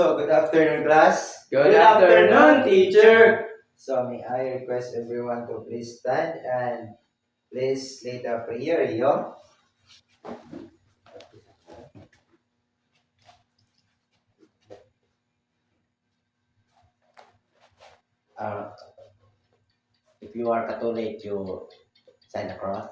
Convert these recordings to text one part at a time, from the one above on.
Good afternoon, class. Good afternoon, teacher. So, may I request everyone to please stand and please lead the prayer, yo. Uh, if you are Catholic, you sign the cross.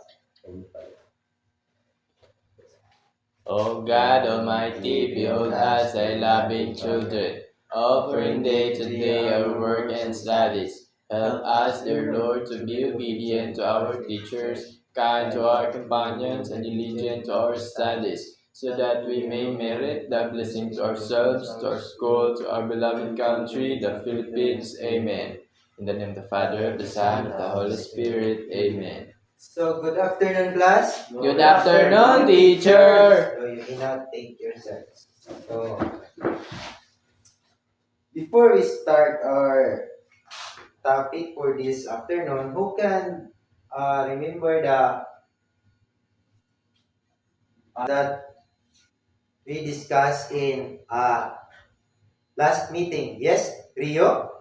O God Almighty, behold us, thy loving children, offering day to day our work and studies. Help us, dear Lord, to be obedient to our teachers, kind to our companions, and diligent to our studies, so that we may merit the blessing to ourselves, to our school, to our beloved country, the Philippines. Amen. In the name of the Father, of the Son, of the Holy Spirit. Amen. So, good afternoon, class. Good afternoon, teacher. So, you may now take your seats. So, before we start our topic for this afternoon, who can remember that we discussed in last meeting? Yes, Rio?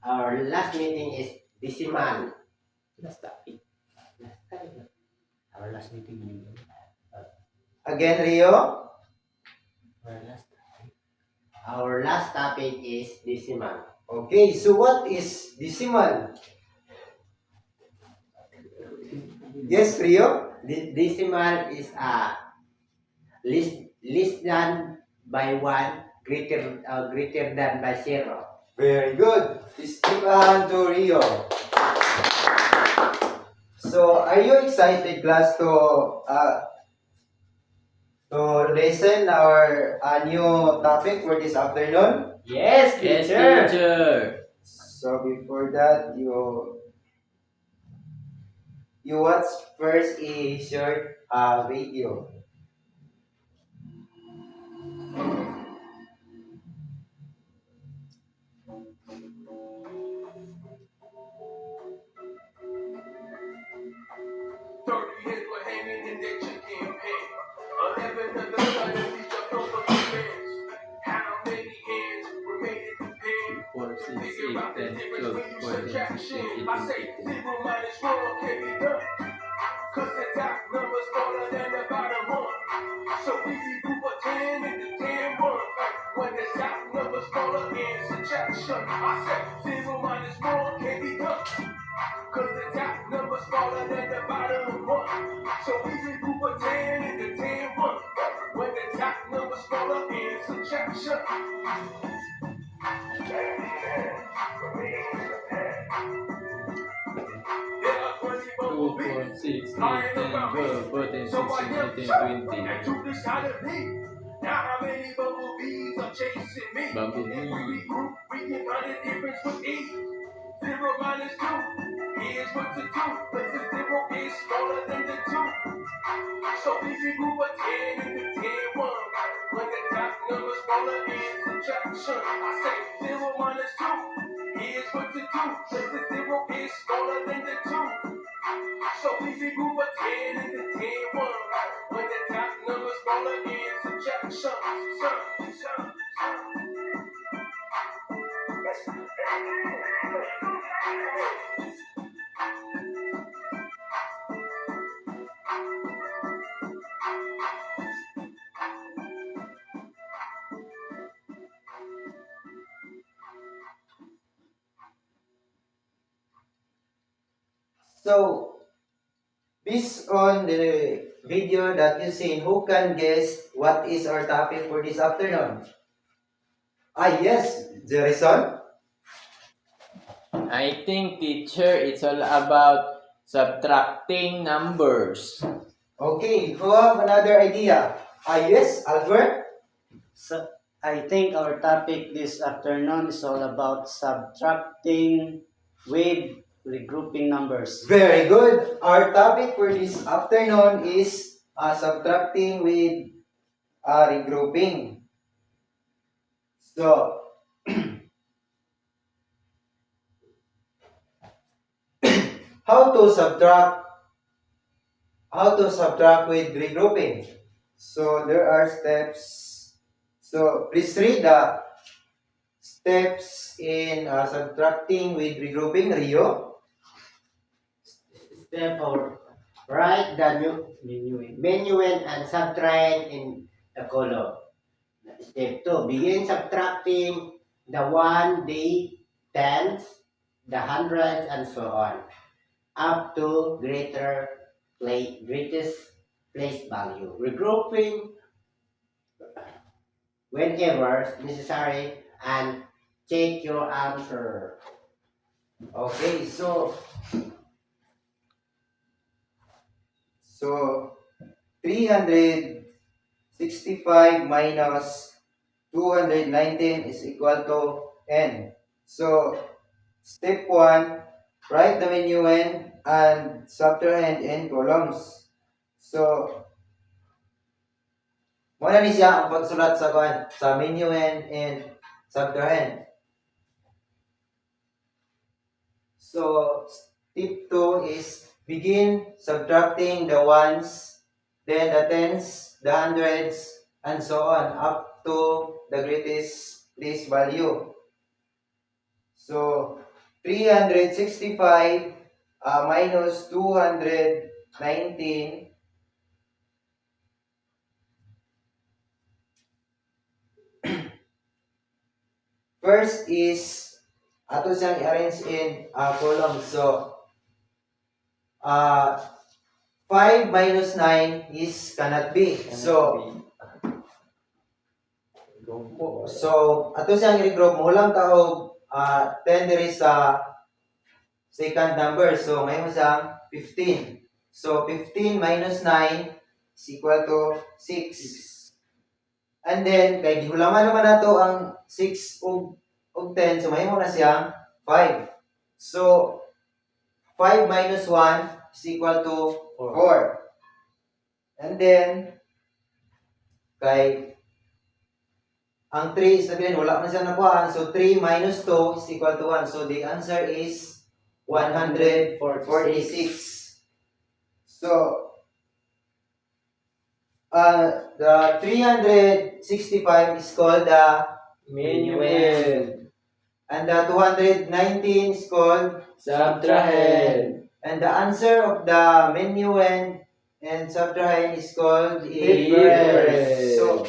Our last meeting is decimal. Last topic. Our last meeting. Again, Rio? Our last topic is decimal. Okay, so what is decimal? Yes, Rio? Decimal is a less than by 1, greater than by 0. Very good. Istimahan to Rio. So, are you excited, class, to listen our new topic for this afternoon? Yes, Yes, teacher. teacher. So, before that, you watch first a short video. Four, six, eight, 10, 12, 14, 16, 18, 19. Cause the top number's smaller than the bottom one. So we can group a 10 into 10 1. When the top number's smaller in subtraction, I said 0 minus 4 can be done. Cause the top number's smaller than the bottom one. So we can group a 10 into 10 1. When the top number's smaller in subtraction. There are 20 2, bumblebees 4, 6, 8, flying 10, around me. 12, 14, So I 16, yell, 18, "Shut!" 20. and took the shot at me. Now how many bumblebees are chasing me? Bumblebee. If we regroup, we can find the difference with ease. 0 minus 2, here's what to do. But the 0 is smaller than the 2. So we can group a 10 into 10 1. When the top number's smaller in subtraction, I say 0 minus 2, here's what to do. But the 0 is smaller than the 2. So we can group a 10 into 10 1. When the top number's smaller in subtraction. So, based on the video that you seen, who can guess what is our topic for this afternoon? Yes, Jerison. I think, teacher, it's all about subtracting numbers. Okay, who have another idea? Yes, Albert. So, I think our topic this afternoon is all about subtracting with regrouping numbers. Very good. Our topic for this afternoon is subtracting with regrouping. So, how to subtract with regrouping? So there are steps. So please read the steps in subtracting with regrouping, Rio. Step 4. Write the minuend and subtrahend in the column. Step 2. Begin subtracting the 1, the tens, the hundreds, and so on, up to greatest place value. Regrouping whenever necessary and check your answer. Okay, so 365 minus 219 is equal to n. So step 1, write the minuend and subtrahend in columns. So muna ni siya ang pagsulat sa minuend and subtrahend. So step 2 is begin subtracting the ones, then the tens, the hundreds, and so on up to the greatest place value. So 365 minus 219 first is ato siyang i-arrange in columns. So 5 minus 9 is cannot be. So ato siyang i-regroup mo lang taog 10 diri sa second number. So ngayon siyang 15. So 15 minus 9 is equal to 6. And then kay gihulaman naman nato ang 6 ug 10, so mahimo na siyang 5. So 5 minus 1 is equal to 4. And then kay ang 3 is sabihin wala man siya nakuhaan, so 3 minus 2 is equal to 1. So the answer is 146. So the 365 is called the Minuend. and the 219 is called Subtrahend. and the answer of the minuend and subtrahend is called Difference. So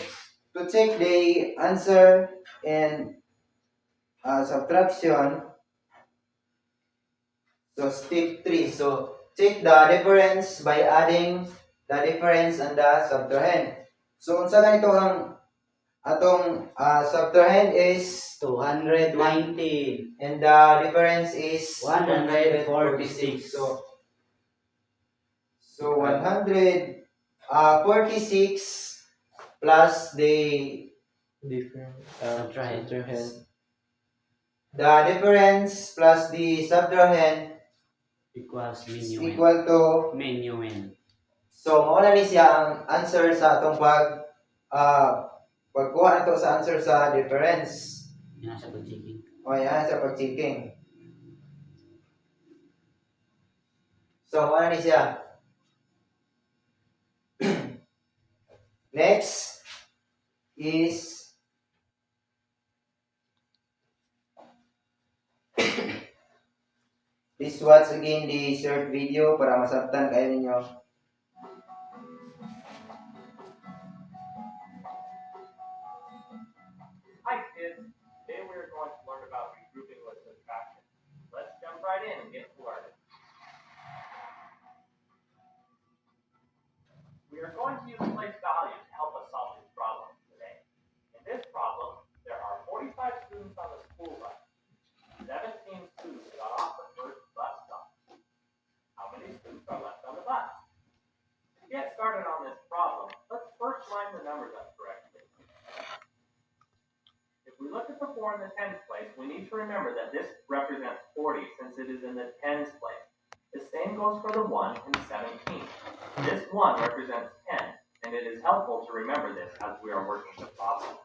to check the answer and subtraction, so step 3. So check the difference by adding the difference and the subtrahend. So unsa ganito ang atong subtrahend is 219. and the difference is 146. So 146 plus the Different. Subtrahend. difference plus the subtrahend Equals is minuend. equal to, Minuend. so mauna ni siya ang answer sa atong pagkuha nato sa answer sa difference. Yan ang sa pag-checking. O yan sa pag-checking. So mauna ni siya. Next is please watch again the short video para masabtan kayo ninyo. Hi kids, today we are going to learn about regrouping with subtraction. Let's jump right in and get started. We are going to use place value to help us solve this problem today. In this problem, there are 45 students on the school bus. 17 students got off the first bus stop. How many students are left on the bus? To get started on this problem, let's first line the numbers up correctly. If we look at the 4 in the tens place, we need to remember that this represents 40 since it is in the tens place. The same goes for the 1 in 17. This 1 represents 10, and it is helpful to remember this as we are working the problem.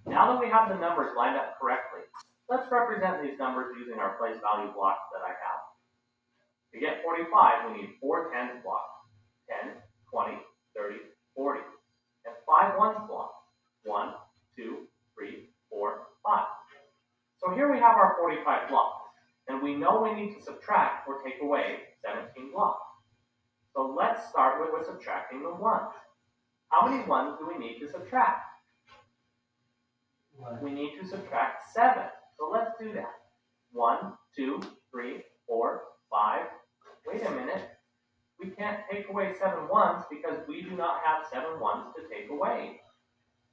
Now that we have the numbers lined up correctly, let's represent these numbers using our place value blocks that I have. To get 45, we need 4 tens blocks. 10, 20, 30, 40. and 5 ones block. 1, 2, 3, 4, 5. So here we have our 45 blocks, and we know we need to subtract or take away 17 blocks. So let's start with subtracting the ones. How many ones do we need to subtract? We need to subtract 7. So let's do that. 1, 2, 3, 4, 5. Wait a minute. We can't take away 7 ones because we do not have 7 ones to take away.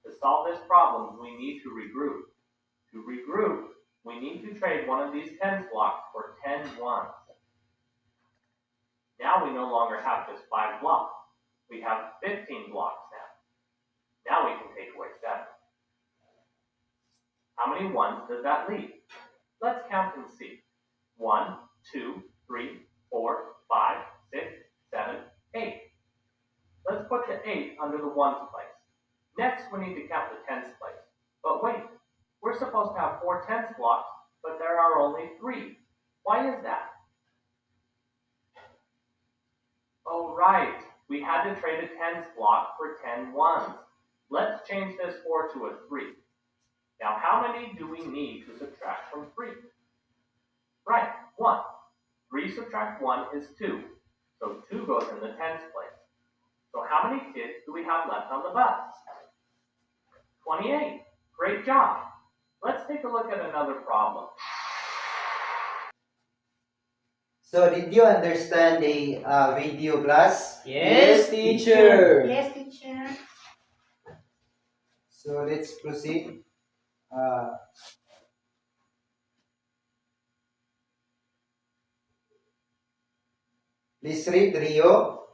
To solve this problem, we need to regroup. To regroup, we need to trade one of these tens blocks for 10 ones. Now we no longer have just 5 blocks. We have 15 blocks now. Now we can take away 7. How many ones does that leave? Let's count and see. 1, 2, 3, 4, 5, 6, 7, 8. Let's put the 8 under the ones place. Next, we need to count the tens place. But wait, we're supposed to have 4 tens blocks, but there are only 3. Why is that? Oh, right. We had to trade a tens block for 10 ones. Let's change this 4 to a 3. Now, how many do we need to subtract from 3? Right, 1. 3 subtract 1 is 2. So 2 goes in the tens place. So how many kids do we have left on the bus? 28. Great job. Let's take a look at another problem. So did you understand the video class? Yes, teacher. Yes, teacher. So let's proceed. Please read Rio.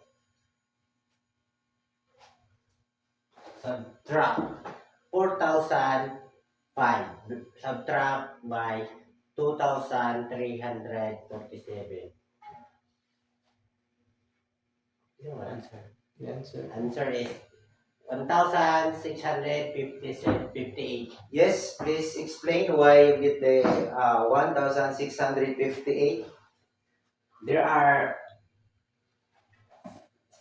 Subtract 4,005. Subtract by 2,347. The answer. Answer is 1,658. Yes, please explain why you get the 1,658. There are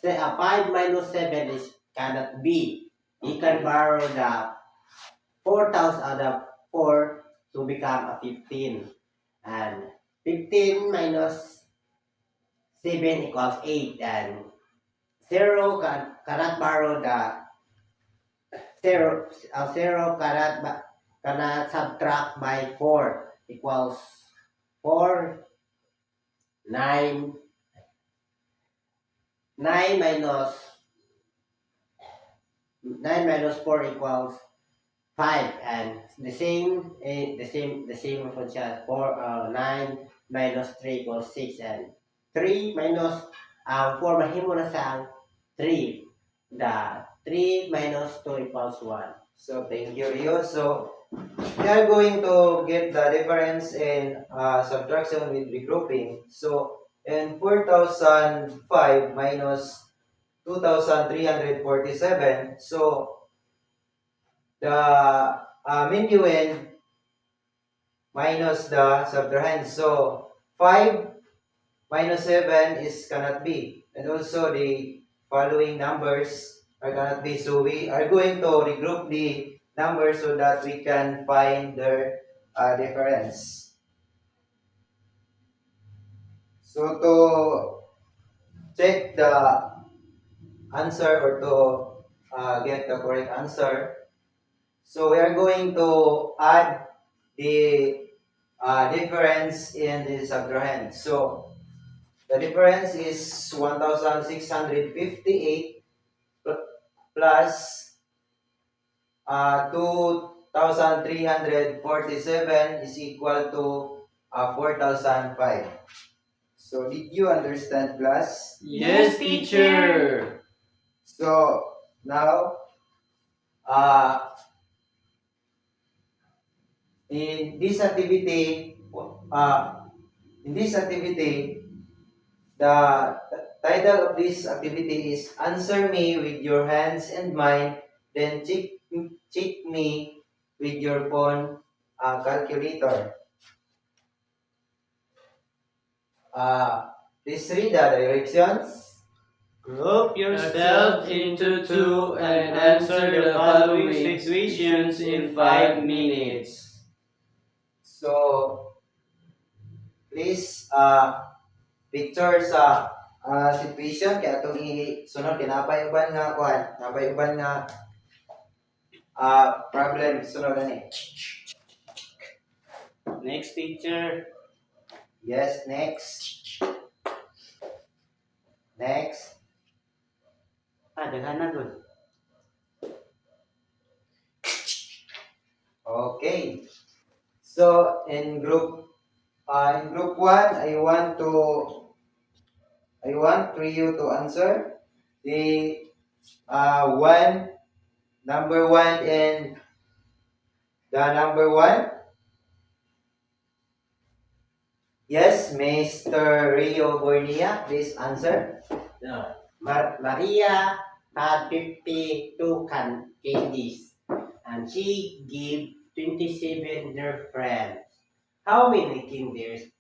5 minus 7 is cannot be. You can borrow the 4,000 out of 4 to become a 15. And 15 minus 7 equals 8. And 0 cannot borrow the 0. 0 cannot subtract by 4 equals 4. 9 minus 4 equals 5, and the same function 9 minus 3 equals 6, and 3 minus 4 mahimo na sang 3. The 3 minus 2 equals 1. So thank you, Rio. So we are going to get the difference in subtraction with regrouping. So in 4,005 minus 2,347. So the minuend minus the subtrahend. So 5 minus 7 is cannot be, and also the following numbers are cannot be. So we are going to regroup the numbers so that we can find their difference. So to check the answer or to get the correct answer, so we are going to add the difference in the subtrahend. So the difference is 1,658 plus 2,347 is equal to 4,005. So did you understand, class? Yes, teacher. So now, in this activity, the title of this activity is "Answer me with your hands and mind, then check me with your phone calculator." Please read the directions. Group yourself into two and answer the following situations in 5 minutes. So, please, picture sa situation kaya itong isunod kaya napay uban nga kuhan, napay uban nga problem sunod ani. Next teacher. Yes, next. Next. Daghan na good. Okay. So in group 1, I want for you to answer the number 1 and the number 1. Yes, Mr. Rio Bornia, please answer. No. Maria had 52 candies and she gave 27 their friends. How many candies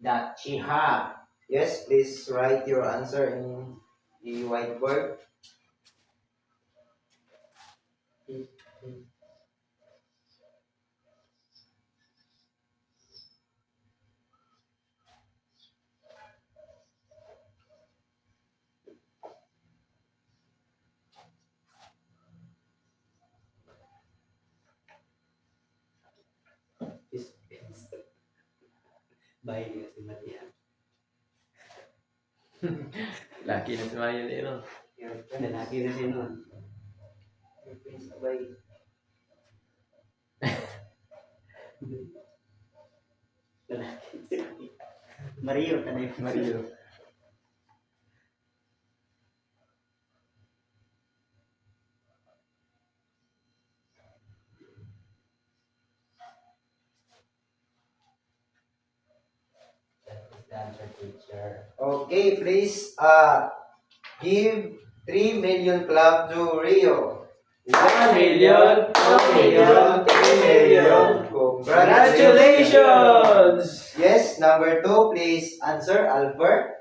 that she had? Yes, please write your answer in the whiteboard. Bye niya si Maria. Laki na si Mayo nito. Lalaki na si Nun. Lalaki si Mario tanay Mario. The answer, teacher. Okay, please give 3 million club to Rio. 1 million, 2 million, 3 million. Congratulations! Yes, number 2, please answer, Albert.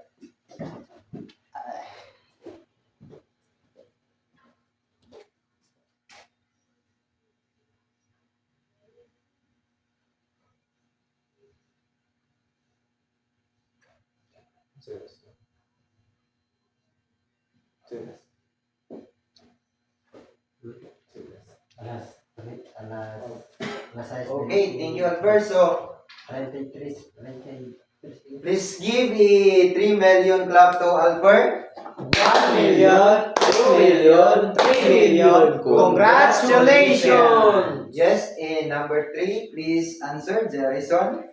Okay, thank you, Albert. So, 23. please give a 3 million clap to Albert. 1 million, 2 million, 3 million. Congratulations! Yes, and number 3, please answer, Jerison.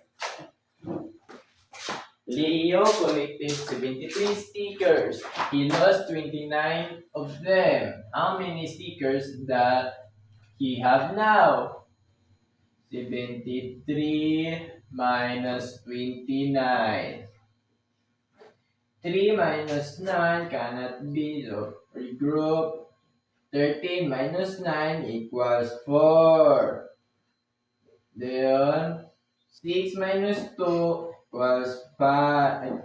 Leo collected 73 stickers. He lost 29 of them. How many stickers that he have now? 73 minus 29. 3 minus 9 cannot be, so regroup. 13 minus 9 equals 4. Then 6 minus 2 equals 4.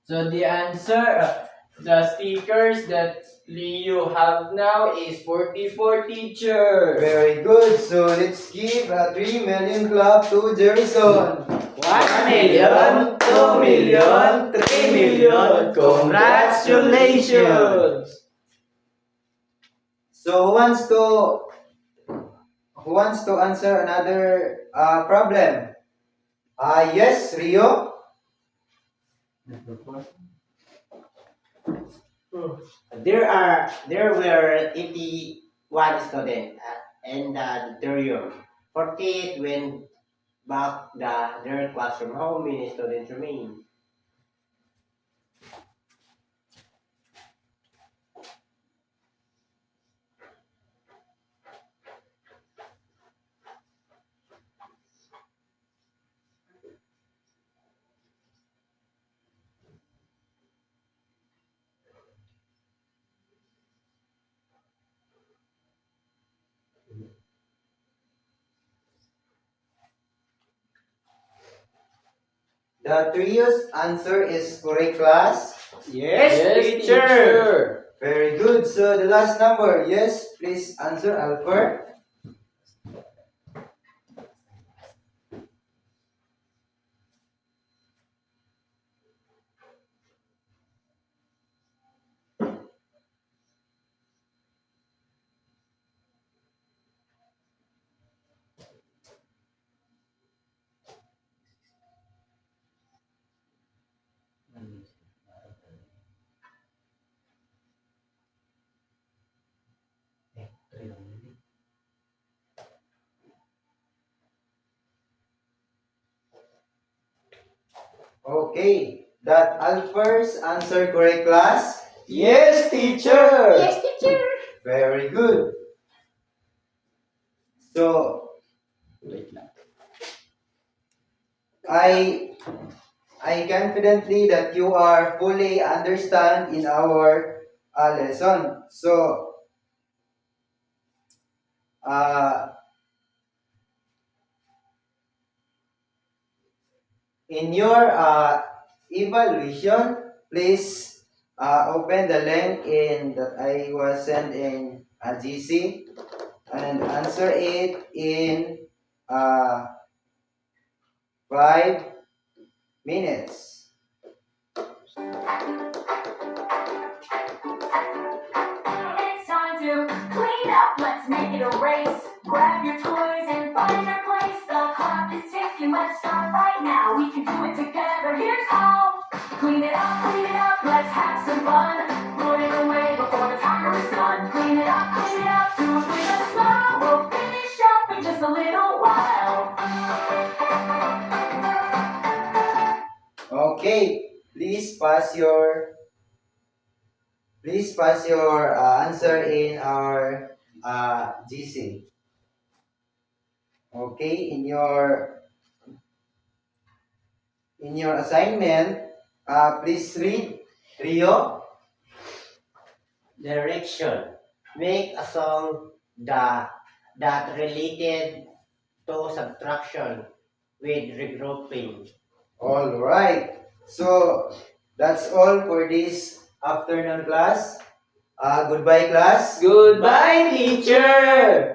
So the answer, the stickers that Leo have now is 44, teacher. Very good. So, let's give a 3 million clap to Jerison. 1 million, 2 million, 3 million. Congratulations! So, who wants to answer another problem? Yes, Rio. There were 81 students in the auditorium. 48 went back their classroom. How many students remain? The trio's answer is correct, class. Yes, teacher. Very good. So the last number. Yes, please answer, Alfred. Okay. That Alfred's answer correct, class? Yes, teacher. Very good. So I confidently that you are fully understand in our lesson. So uh, in your evaluation, please open the link in that I was sent in a GC and answer it in 5 minutes. It's time to clean up, let's make it a race. Grab your toys and find your place. The clock is ticking, let's start right now. We can do it together, here's how. Clean it up, let's have some fun. Put it away before the timer is done. Clean it up, do it with a smile. We'll finish up in just a little while. Okay, please pass your answer in our GC. Okay, in your assignment, please read Rio. Direction. Make a song that related to subtraction with regrouping. All right. So that's all for this afternoon class. Goodbye, class. Goodbye, teacher.